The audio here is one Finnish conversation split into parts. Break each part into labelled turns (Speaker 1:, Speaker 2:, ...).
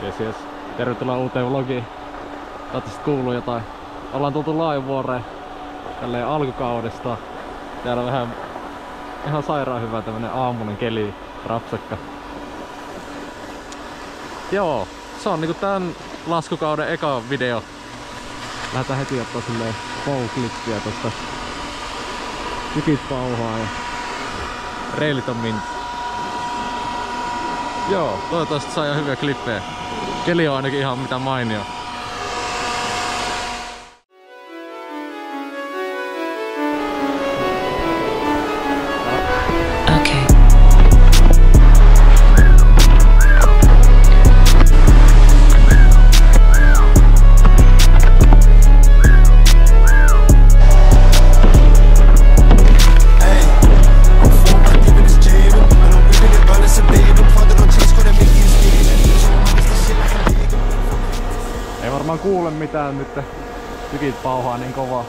Speaker 1: Yes. Tervetuloa uuteen vlogiin. Toivottavasti kuuluu jotain. Ollaan tultu Laajavuoreen tälleen alkukaudesta. Täällä on vähän ihan sairaan hyvä tämmönen aamunen keli, rapsakka. Joo, se on niinku tän laskukauden eka video. Lähdetään heti ottaa silleen flow-klippiä tosta. Tykit pauhaa ja reilit on mint. Joo, toivottavasti saa ihan hyviä klippejä. Keli on ainakin ihan mitä mainio. Varmaan kuule mitään nyt, tykit pauhaa niin kovaa.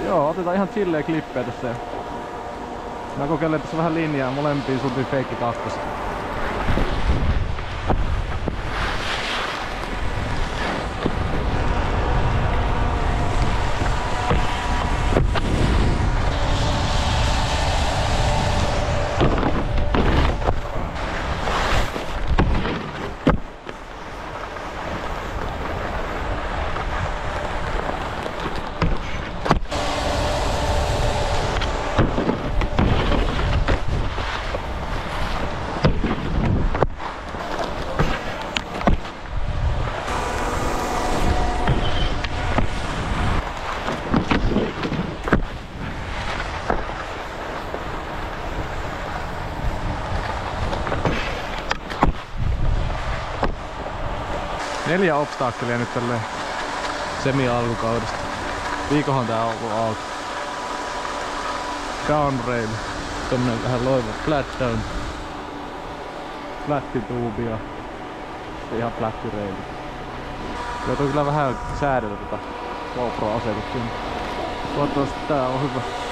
Speaker 1: Joo, otetaan ihan chilleä klippejä tässä. Mä kokeilen tässä vähän linjaa molempiin suuntiin feikki kakkosta. Neljä obstaakkelia nyt tälleen semi-alkukaudesta. Viikohan tää on ollut auki. Down rail. Tommonen vähän loiva flat down. Flatti tuubi ja sitten ihan flatti rail. Joutuu kyllä vähän säädellä tätä GoPro-asetuksia. Toivottavasti tää on hyvä.